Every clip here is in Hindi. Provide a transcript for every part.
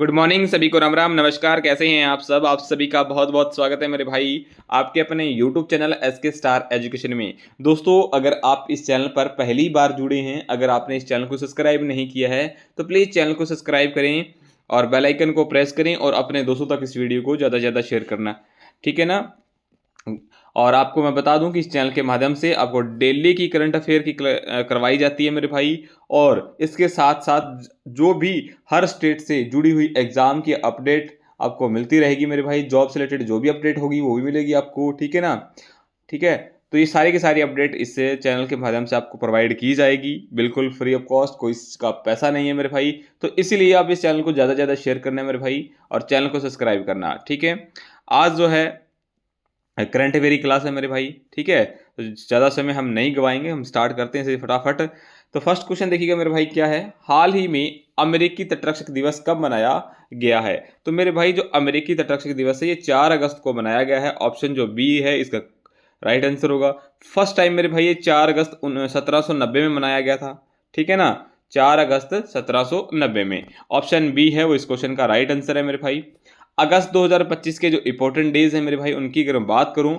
गुड मॉर्निंग सभी को, राम राम, नमस्कार। कैसे हैं आप सब? आप सभी का बहुत बहुत स्वागत है मेरे भाई आपके अपने YouTube channel SK star education में। दोस्तों, अगर आप इस चैनल पर पहली बार जुड़े हैं, अगर आपने इस चैनल को सब्सक्राइब नहीं किया है तो प्लीज़ चैनल को सब्सक्राइब करें और बेल आइकन को प्रेस करें और अपने दोस्तों तक इस वीडियो को ज़्यादा से ज़्यादा शेयर करना, ठीक है ना। और आपको मैं बता दूं कि इस चैनल के माध्यम से आपको डेली की करंट अफेयर की करवाई जाती है मेरे भाई। और इसके साथ साथ जो भी हर स्टेट से जुड़ी हुई एग्जाम की अपडेट आपको मिलती रहेगी मेरे भाई। जॉब से रिलेटेड जो भी अपडेट होगी वो भी मिलेगी आपको, ठीक है ना। ठीक है, तो ये सारी की सारी अपडेट इससे चैनल के माध्यम से आपको प्रोवाइड की जाएगी, बिल्कुल फ्री ऑफ कॉस्ट, कोई इसका पैसा नहीं है मेरे भाई। तो इसीलिए आप इस चैनल को ज़्यादा से ज़्यादा शेयर करना है मेरे भाई और चैनल को सब्सक्राइब करना, ठीक है। आज जो है करंट अफेयर की क्लास है मेरे भाई, ठीक है। तो ज़्यादा समय हम नहीं गवाएंगे, हम स्टार्ट करते हैं इसे फटाफट। तो फर्स्ट क्वेश्चन देखिएगा मेरे भाई, क्या है, हाल ही में अमेरिकी तटरक्षक दिवस कब मनाया गया है? तो मेरे भाई जो अमेरिकी तटरक्षक दिवस है ये 4 अगस्त को मनाया गया है। ऑप्शन जो बी है इसका राइट आंसर होगा। फर्स्ट टाइम मेरे भाई ये 4 अगस्त 1790 में मनाया गया था, ठीक है ना। 4 अगस्त 1790 में ऑप्शन बी है वो इस क्वेश्चन का राइट आंसर है मेरे भाई। अगस्त 2025 के जो इंपॉर्टेंट डेज हैं मेरे भाई उनकी अगर मैं बात करूं,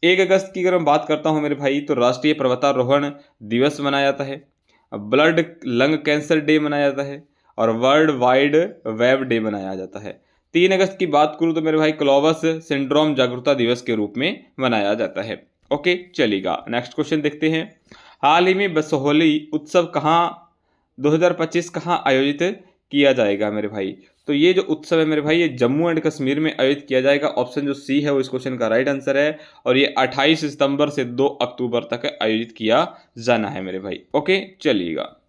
1 अगस्त की अगर मैं बात करता हूं मेरे भाई तो राष्ट्रीय पर्वतारोहण दिवस मनाया जाता है, ब्लड लंग कैंसर डे मनाया जाता है और वर्ल्ड वाइड वेब डे मनाया जाता है। 3 अगस्त की बात करूं तो मेरे भाई क्लोवस सिंड्रोम जागरूकता दिवस के रूप में मनाया जाता है। ओके, चलेगा, नेक्स्ट क्वेश्चन देखते हैं। हाल ही में बसोहली उत्सव कहाँ 2025 कहाँ आयोजित किया जाएगा मेरे भाई? तो ये जो उत्सव है मेरे भाई ये जम्मू एंड कश्मीर में आयोजित किया जाएगा। ऑप्शन जो सी है वो इस क्वेश्चन का राइट आंसर है और ये 28 सितंबर से 2 अक्टूबर तक आयोजित किया जाना है मेरे भाई। ओके, चलिएगा,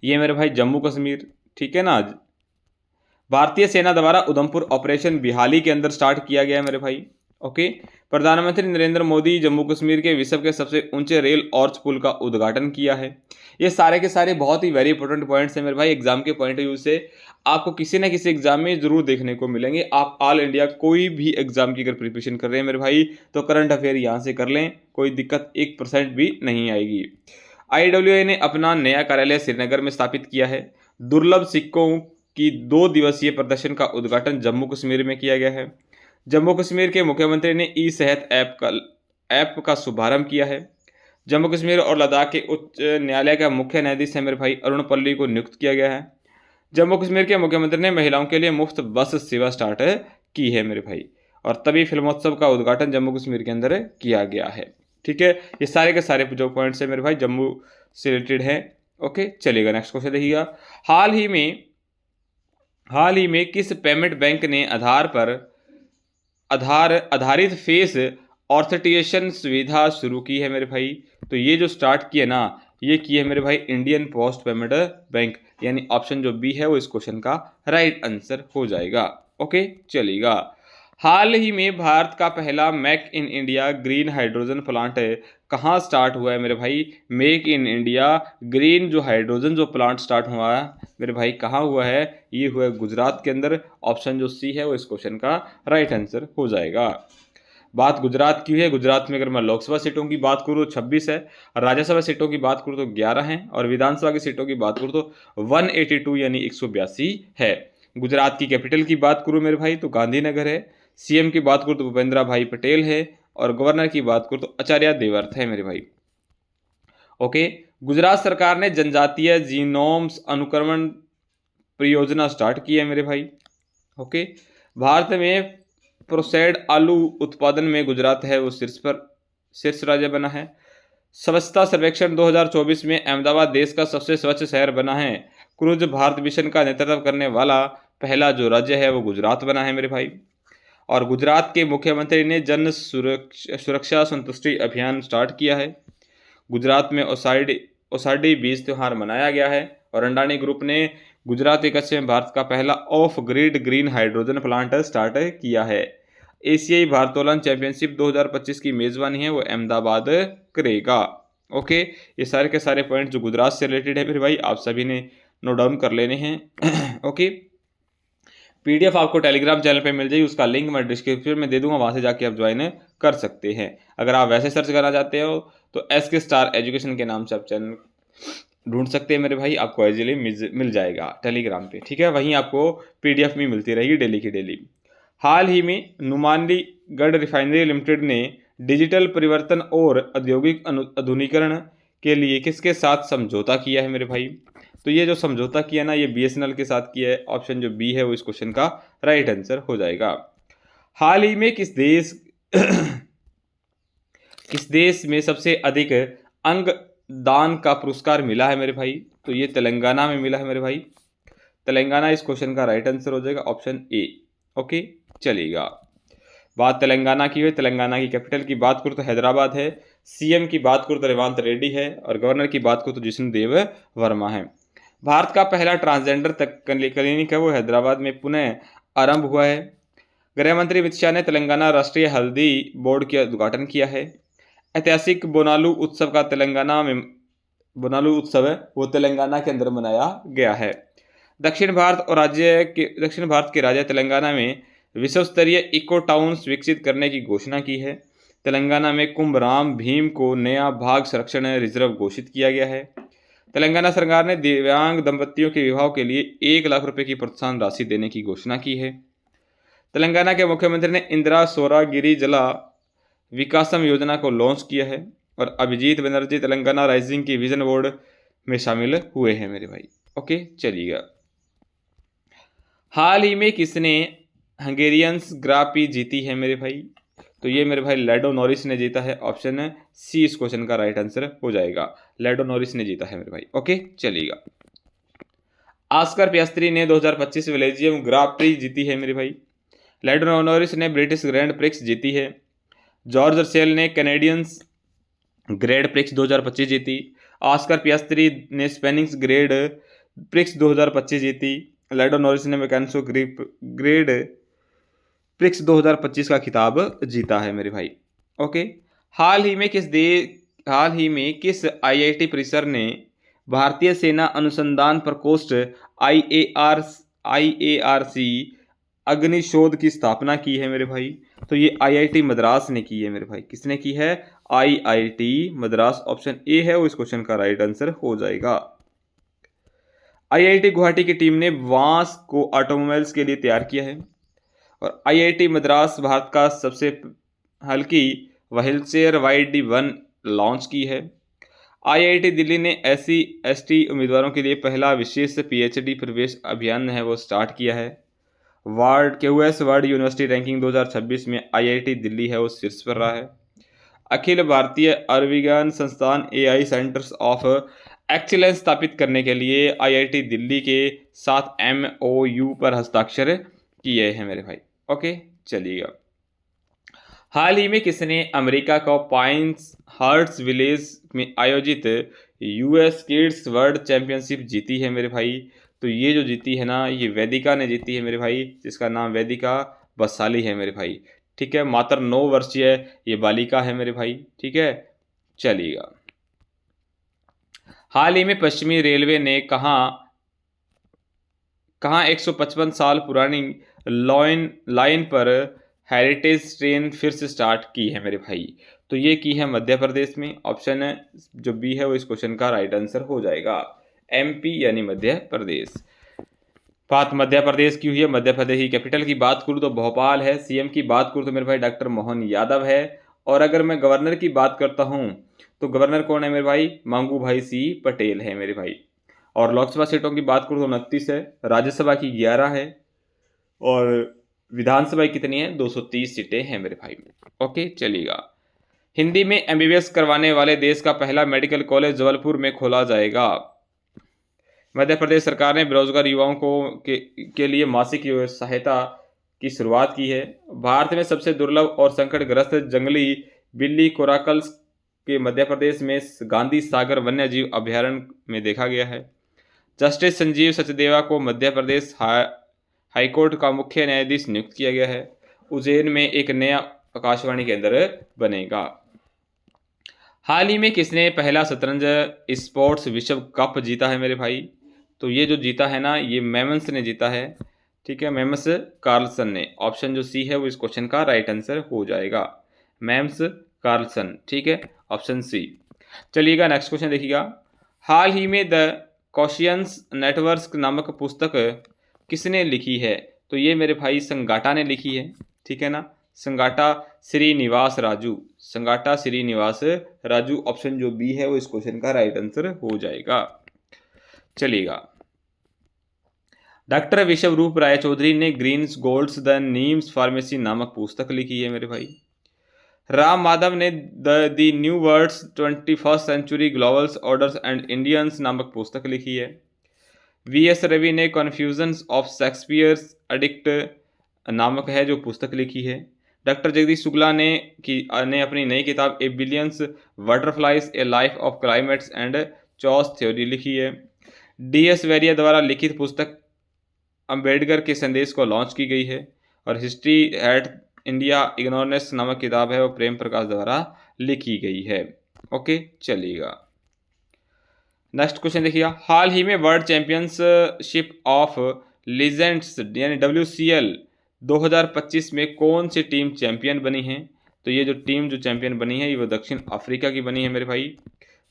ये मेरे भाई जम्मू कश्मीर, ठीक है ना। भारतीय सेना द्वारा उधमपुर ऑपरेशन बिहाली के अंदर स्टार्ट किया गया है मेरे भाई। ओके, प्रधानमंत्री नरेंद्र मोदी जम्मू कश्मीर के विश्व के सबसे ऊंचे रेल ऑर्च पुल का उद्घाटन किया है। ये सारे के सारे बहुत ही वेरी इंपॉर्टेंट पॉइंट्स हैं मेरे भाई। एग्जाम के पॉइंट ऑफ व्यू से आपको किसी न किसी एग्जाम में जरूर देखने को मिलेंगे। आप ऑल इंडिया कोई भी एग्जाम की अगर प्रिपरेशन कर रहे हैं मेरे भाई तो करंट अफेयर यहाँ से कर लें, कोई दिक्कत 1% भी नहीं आएगी। IWA ने अपना नया कार्यालय श्रीनगर में स्थापित किया है। दुर्लभ सिक्कों की 2 दिवसीय प्रदर्शन का उद्घाटन जम्मू कश्मीर में किया गया है। जम्मू कश्मीर के मुख्यमंत्री ने ई सेहत ऐप का शुभारंभ किया है। जम्मू कश्मीर और लद्दाख के उच्च न्यायालय का मुख्य न्यायाधीश है मेरे भाई अरुण पल्ली को नियुक्त किया गया है। जम्मू कश्मीर के मुख्यमंत्री ने महिलाओं के लिए मुफ्त बस सेवा स्टार्ट की है मेरे भाई। और तभी फिल्मोत्सव का उद्घाटन जम्मू कश्मीर के अंदर किया गया है, ठीक है। ये सारे के सारे जो पॉइंट्स है मेरे भाई जम्मू से रिलेटेड है। ओके, चलिएगा, नेक्स्ट क्वेश्चन देखिएगा। हाल ही में किस पेमेंट बैंक ने आधारित फेस ऑथेंटिकेशन सुविधा शुरू की है मेरे भाई? तो ये जो स्टार्ट किया ना, ये की है मेरे भाई इंडियन पोस्ट पेमेंट बैंक, यानी ऑप्शन जो बी है वो इस क्वेश्चन का राइट आंसर हो जाएगा। ओके, चलिएगा। हाल ही में भारत का पहला make in India green hydrogen plant कहाँ स्टार्ट हुआ है मेरे भाई? मेक इन इंडिया ग्रीन जो हाइड्रोजन जो प्लांट स्टार्ट हुआ है मेरे भाई कहाँ हुआ है? ये हुआ है गुजरात के अंदर। ऑप्शन जो सी है वो इस क्वेश्चन का राइट आंसर हो जाएगा। बात गुजरात की है। गुजरात में अगर मैं लोकसभा सीटों की बात करूँ तो 26 है, राज्यसभा सीटों की बात करूँ तो 11 हैं और विधानसभा की सीटों की बात करूँ तो 182 यानी 182 है। गुजरात की कैपिटल की बात करूँ मेरे भाई तो गांधीनगर है। सीएम की बात करूँ तो भूपेंद्र भाई पटेल है और गवर्नर की बात करूँ तो आचार्य देवव्रत है मेरे भाई। ओके, गुजरात सरकार ने जनजातीय जीनोम्स अनुक्रमण परियोजना स्टार्ट की है मेरे भाई। ओके, भारत में प्रोसेस्ड आलू उत्पादन में गुजरात है वो शीर्ष राज्य बना है। स्वच्छता सर्वेक्षण 2024 में अहमदाबाद देश का सबसे स्वच्छ शहर बना है। क्रूज भारत मिशन का नेतृत्व करने वाला पहला जो राज्य है वो गुजरात बना है मेरे भाई। और गुजरात के मुख्यमंत्री ने जन सुरक्षा संतुष्टि अभियान स्टार्ट किया है। गुजरात में ओसाडी बीज त्यौहार मनाया गया है और अंडानी ग्रुप ने गुजरात के कच्छ में भारत का पहला of grid green hydrogen plant start किया है। एशियाई भारोत्तोलन चैंपियनशिप 2025 की मेजबानी है वो अहमदाबाद करेगा। ओके, ये सारे के सारे पॉइंट जो गुजरात से रिलेटेड है फिर भाई आप सभी ने नोट डाउन कर लेने हैं। ओके, PDF आपको टेलीग्राम चैनल पे मिल जाएगी, उसका लिंक मैं डिस्क्रिप्शन में दे दूंगा, वहां से जाके आप ज्वाइन कर सकते हैं। अगर आप वैसे सर्च करना चाहते हो तो SK स्टार एजुकेशन के नाम से आप चैनल ढूंढ सकते हैं मेरे भाई, आपको इजीली मिल जाएगा टेलीग्राम पे, ठीक है। वहीं आपको पीडीएफ में मिलती रहेगी डेली की डेली। हाल ही में नुमालीगढ़ रिफाइनरी लिमिटेड ने डिजिटल परिवर्तन और औद्योगिक आधुनिकीकरण के लिए किसके साथ समझौता किया है मेरे भाई? तो ये जो समझौता किया ना, ये बीएसएनएल के साथ किया है। ऑप्शन जो बी है वो इस क्वेश्चन का राइट आंसर हो जाएगा। हाल ही में किस देश किस देश में सबसे अधिक अंग दान का पुरस्कार मिला है मेरे भाई? तो ये तेलंगाना में मिला है मेरे भाई। तेलंगाना इस क्वेश्चन का राइट आंसर हो जाएगा, ऑप्शन ए। ओके, चलिएगा। बात तेलंगाना की हुई, तेलंगाना की कैपिटल की बात करूँ तो हैदराबाद है, सीएम की बात करूँ तो रेवंत रेड्डी है, और गवर्नर की बात करूँ तो जिष्णुदेव वर्मा है। भारत का पहला ट्रांसजेंडर क्लिनिक है वो हैदराबाद में पुनः आरंभ हुआ है। गृह मंत्री अमित शाह ने तेलंगाना राष्ट्रीय हल्दी बोर्ड का उद्घाटन किया है। ऐतिहासिक बोनालू उत्सव का तेलंगाना में बोनालू उत्सव है वो तेलंगाना के अंदर मनाया गया है। दक्षिण भारत के राज्य तेलंगाना में विश्व स्तरीय इको टाउन्स विकसित करने की घोषणा की है। तेलंगाना में कुंभराम भीम को नया बाघ संरक्षण रिजर्व घोषित किया गया है। तेलंगाना सरकार ने दिव्यांग दंपतियों के विवाह के लिए 1 लाख रुपए की प्रोत्साहन राशि देने की घोषणा की है। तेलंगाना के मुख्यमंत्री ने इंदिरा सौरागिरी जला विकासम योजना को लॉन्च किया है, और अभिजीत बनर्जी तेलंगाना राइजिंग की विजन बोर्ड में शामिल हुए हैं मेरे भाई। ओके, चलिएगा। हाल ही में किसने हंगेरियंस ग्रापी जीती है मेरे भाई? तो ये मेरे भाई लैडो नॉरिस ने जीता है। ऑप्शन सी इस क्वेश्चन का राइट आंसर हो जाएगा, लैडो नॉरिस ने जीता है मेरे भाई। ओके, चलिएगा। ऑस्कर पियास्त्री ने 2025 बेल्जियम ग्रां प्री जीती है मेरे भाई। लैडो नॉरिस ने ब्रिटिश ग्रैंड प्रिक्स जीती है। जॉर्ज रसेल ने कैनेडियंस ग्रेड प्रिक्स 2025 जीती। ऑस्कर पियास्त्री ने स्पेनिश ग्रेड प्रिक्स 2025 जीती। लैडो नॉरिस ने मैकेन्सो ग्रेड प्रिक्स 2025 का खिताब जीता है मेरे भाई। ओके, हाल ही में किस आईआईटी परिसर ने भारतीय सेना अनुसंधान प्रकोष्ठ आईएआरसी अग्निशोध की स्थापना की है मेरे भाई? तो ये आईआईटी मद्रास ने की है मेरे भाई। किसने की है? आईआईटी मद्रास। ऑप्शन ए है वो इस क्वेश्चन का राइट आंसर हो जाएगा। आईआईटी गुवाहाटी की टीम ने बांस को ऑटोमोबाइल्स के लिए तैयार किया है, और आईआईटी मद्रास भारत का सबसे हल्की व्हीलचेयर YD1 लॉन्च की है। आईआईटी दिल्ली ने SC/ST उम्मीदवारों के लिए पहला विशेष PhD प्रवेश अभियान है वो स्टार्ट किया है। QS वर्ल्ड यूनिवर्सिटी रैंकिंग 2026 में आईआईटी दिल्ली है वो शीर्ष पर रहा है। अखिल भारतीय आयुर्विज्ञान संस्थान AI सेंटर्स ऑफ एक्सीलेंस स्थापित करने के लिए आईआईटी दिल्ली के साथ MOU पर हस्ताक्षर किए हैं मेरे भाई। ओके, चलिएगा। हाल ही में किसने अमेरिका का पाइन्स हर्ट्स विलेज में आयोजित US किड्स वर्ल्ड चैंपियनशिप जीती है मेरे भाई? तो ये जो जीती है ना, ये वेदिका ने जीती है मेरे भाई, जिसका नाम वेदिका बसाली है मेरे भाई। ठीक है, मात्र 9 वर्षीय ये बालिका है मेरे भाई। ठीक है, चलिएगा। हाल ही में पश्चिमी रेलवे ने कहाँ 155 साल पुरानी लाइन पर हेरिटेज ट्रेन फिर से स्टार्ट की है मेरे भाई? तो ये की है मध्य प्रदेश में। ऑप्शन जो बी है वो इस क्वेश्चन का राइट आंसर हो जाएगा, MP यानी मध्य प्रदेश। बात मध्य प्रदेश की हुई है। मध्य प्रदेश की कैपिटल की बात करूँ तो भोपाल है। सीएम की बात करूँ तो मेरे भाई डॉक्टर मोहन यादव है। और अगर मैं गवर्नर की बात करता हूँ तो गवर्नर कौन है मेरे भाई? मंगू भाई सी पटेल है मेरे भाई। और लोकसभा सीटों की बात करूँ तो 29 है, राज्यसभा की 11 है, और विधानसभा कितनी है? 230 सीटें हैं मेरे भाई। ओके, चलिएगा। हिंदी में MBBS करवाने वाले देश का पहला मेडिकल कॉलेज जबलपुर में खोला जाएगा। मध्य प्रदेश सरकार ने बेरोजगार युवाओं के लिए मासिक सहायता की शुरुआत की है। भारत में सबसे दुर्लभ और संकटग्रस्त जंगली बिल्ली कोराकल्स के मध्य प्रदेश में गांधी सागर वन्यजीव अभयारण्य में देखा गया है। जस्टिस संजीव सचदेवा को मध्य प्रदेश हाईकोर्ट का मुख्य न्यायाधीश नियुक्त किया गया है। उज्जैन में एक नया आकाशवाणी केंद्र बनेगा। हाल ही में किसने पहला शतरंज स्पोर्ट्स विश्व कप जीता है मेरे भाई? तो ये जो जीता है ना, ये मैमन्स ने जीता है। ठीक है, मैमस कार्लसन ने। ऑप्शन जो सी है वो इस क्वेश्चन का राइट आंसर हो जाएगा, मैम्स कार्लसन। ठीक है, ऑप्शन सी। चलिएगा, नेक्स्ट क्वेश्चन देखिएगा। हाल ही में द कॉशियंस नेटवर्क नामक पुस्तक किसने लिखी है? तो ये मेरे भाई संगाटा ने लिखी है, ठीक है ना। संगाटा श्रीनिवास राजू, संगाटा श्रीनिवास राजू, ऑप्शन जो बी है वो इस क्वेश्चन का राइट आंसर हो जाएगा। चलिएगा, डॉक्टर विश्वरूप राय चौधरी ने greens golds the neems pharmacy नामक पुस्तक लिखी है मेरे भाई। राम माधव ने the new worlds 21st century globals orders and Indians नामक पुस्तक लिखी है। वी.एस. रवि ने कन्फ्यूजन्स ऑफ शेक्सपियर्स एडिक्ट नामक है जो पुस्तक लिखी है। डॉक्टर जगदीश शुक्ला ने अपनी नई किताब a billions butterflies a life of climates and chaos theory लिखी है। डी.एस. वेरिया द्वारा लिखित पुस्तक अम्बेडकर के संदेश को लॉन्च की गई है। और हिस्ट्री एट इंडिया इग्नोरेंस नामक किताब है वो प्रेम प्रकाश द्वारा लिखी गई है। ओके, चलिएगा, नेक्स्ट क्वेश्चन देखिए। हाल ही में वर्ल्ड चैंपियनशिप ऑफ लीजेंड्स यानी WCL 2025 में कौन सी टीम चैंपियन बनी है? तो ये जो टीम जो चैंपियन बनी है ये वो दक्षिण अफ्रीका की बनी है मेरे भाई,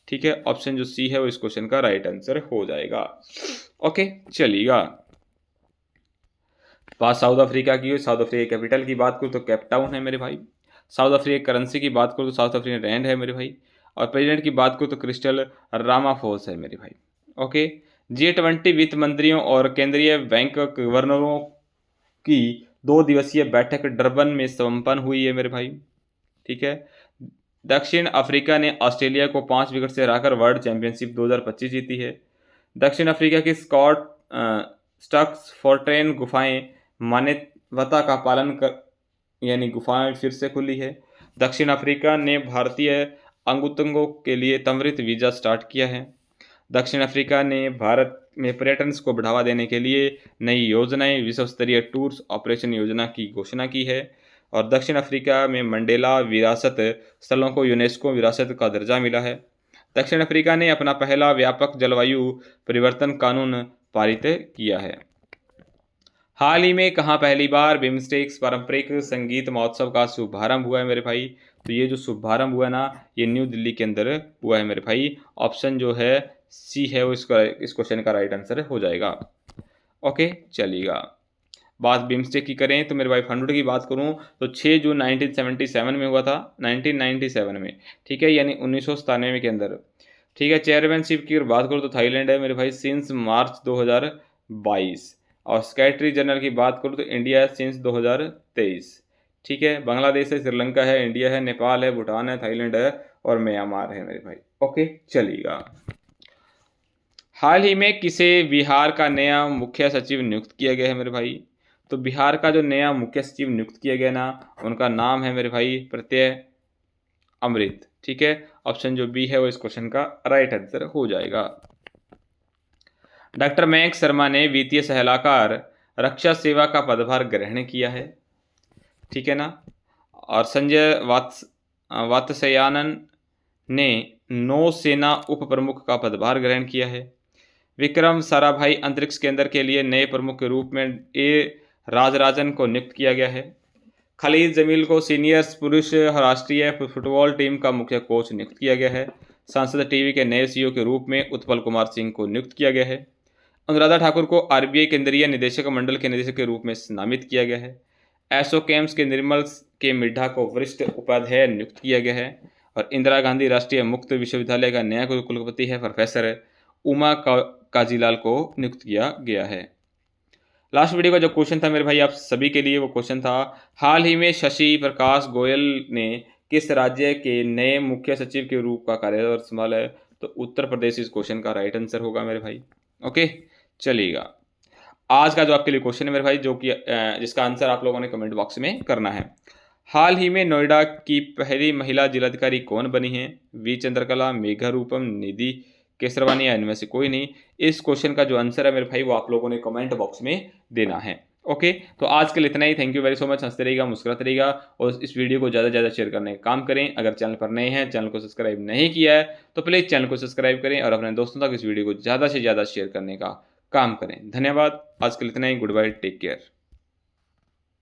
ठीक है। ऑप्शन जो सी है वो इस क्वेश्चन का राइट आंसर हो जाएगा। ओके, चलिएगा, बात साउथ अफ्रीका की। साउथ अफ्रीका कैपिटल की बात करूँ तो केप टाउन है मेरे भाई। साउथ अफ्रीका करेंसी की बात करूँ तो साउथ अफ्रीकन रैंड है मेरे भाई। और प्रेसिडेंट की बात करूँ तो क्रिस्टल रामाफोस है मेरे भाई। ओके, G20 वित्त मंत्रियों और केंद्रीय बैंक गवर्नरों की 2 दिवसीय बैठक डरबन में संपन्न हुई है मेरे भाई, ठीक है। दक्षिण अफ्रीका ने ऑस्ट्रेलिया को 5 विकेट से हराकर वर्ल्ड चैंपियनशिप 2025 जीती है। दक्षिण अफ्रीका की स्टक्स फोर्ट्रेन गुफाएं मानवता का पालन कर यानी गुफाएं फिर से खुली है। दक्षिण अफ्रीका ने भारतीय अंगुतंगों के लिए त्वरित वीज़ा स्टार्ट किया है। दक्षिण अफ्रीका ने भारत में पर्यटन को बढ़ावा देने के लिए नई योजनाएं विश्व स्तरीय टूर्स ऑपरेशन योजना की घोषणा की है। और दक्षिण अफ्रीका में मंडेला विरासत स्थलों को यूनेस्को विरासत का दर्जा मिला है। दक्षिण अफ्रीका ने अपना पहला व्यापक जलवायु परिवर्तन कानून पारित किया है। हाल ही में कहाँ पहली बार बिम्स्टेक्स पारंपरिक संगीत महोत्सव का शुभारंभ हुआ है मेरे भाई? तो ये जो शुभारंभ हुआ ना ये न्यू दिल्ली के अंदर हुआ है मेरे भाई। ऑप्शन जो है सी है वो इस क्वेश्चन का राइट आंसर हो जाएगा। ओके, चलिएगा, बात बिम्स्टेक की करें तो मेरे भाई फंड की बात करूं तो 6 जून 1977 में हुआ था, 1997 में, ठीक है, यानी 1997 के अंदर, ठीक है। चेयरमैनशिप की बात करूँ तो थाईलैंड है मेरे भाई सिंस मार्च 2022। और सेक्रेटरी जनरल की बात करूँ तो इंडिया है सिंस 2023, ठीक है। बांग्लादेश है, श्रीलंका है, इंडिया है, नेपाल है, भूटान है, थाईलैंड है और म्यांमार है मेरे भाई। ओके, चलिएगा, हाल ही में किसे बिहार का नया मुख्य सचिव नियुक्त किया गया है मेरे भाई? तो बिहार का जो नया मुख्य सचिव नियुक्त किया गया ना उनका नाम है मेरे भाई प्रत्यय अमृत, ठीक है। ऑप्शन जो बी है वो इस क्वेश्चन का राइट आंसर हो जाएगा। डॉक्टर मयंक शर्मा ने वित्तीय सलाहकार रक्षा सेवा का पदभार ग्रहण किया है, ठीक है ना। और संजय वात्स्यायन ने नौसेना उप प्रमुख का पदभार ग्रहण किया है। विक्रम साराभाई अंतरिक्ष केंद्र के लिए नए प्रमुख के रूप में ए राजराजन को नियुक्त किया गया है। खालिद जमील को सीनियर्स पुरुष राष्ट्रीय फुटबॉल टीम का मुख्य कोच नियुक्त किया गया है। सांसद टीवी के नए सीईओ के रूप में उत्पल कुमार सिंह को नियुक्त किया गया है। अनुराधा ठाकुर को आरबीआई केंद्रीय निदेशक मंडल के निदेशक के रूप में नामित किया गया है। एसोकेम्स के निर्मल के मिड्ढा को वरिष्ठ उपाध्याय नियुक्त किया गया है। और इंदिरा गांधी राष्ट्रीय मुक्त विश्वविद्यालय का नया कुलपति है प्रोफेसर उमा काजीलाल को नियुक्त किया गया है। लास्ट वीडियो का जो क्वेश्चन था मेरे भाई आप सभी के लिए वो क्वेश्चन था, हाल ही में शशि प्रकाश गोयल ने किस राज्य के नए मुख्य सचिव के रूप का कार्यभार संभाला है? तो उत्तर प्रदेश इस क्वेश्चन का राइट आंसर होगा मेरे भाई। ओके, चलिएगा, आज का जो आपके लिए क्वेश्चन है मेरे भाई जो कि जिसका आंसर आप लोगों ने कमेंट बॉक्स में करना है। हाल ही में नोएडा की पहली महिला जिलाधिकारी कौन बनी है? वी चंद्रकला, मेघा रूपम, निधि केसरवानी या इनमें से कोई नहीं? इस क्वेश्चन का जो आंसर है मेरे भाई वो आप लोगों ने कमेंट बॉक्स में देना है। ओके, तो आज के लिए इतना ही। Thank you very so much. हंसते रहिएगा, मुस्कुराते रहिएगा और इस वीडियो को ज़्यादा से ज़्यादा शेयर करने का काम करें। अगर चैनल पर नए हैं, चैनल को सब्सक्राइब नहीं किया है तो प्लीज़ चैनल को सब्सक्राइब करें और अपने दोस्तों तक इस वीडियो को ज़्यादा से ज़्यादा शेयर करने का काम करें। धन्यवाद। आज के लिए इतना ही। Goodbye, take care.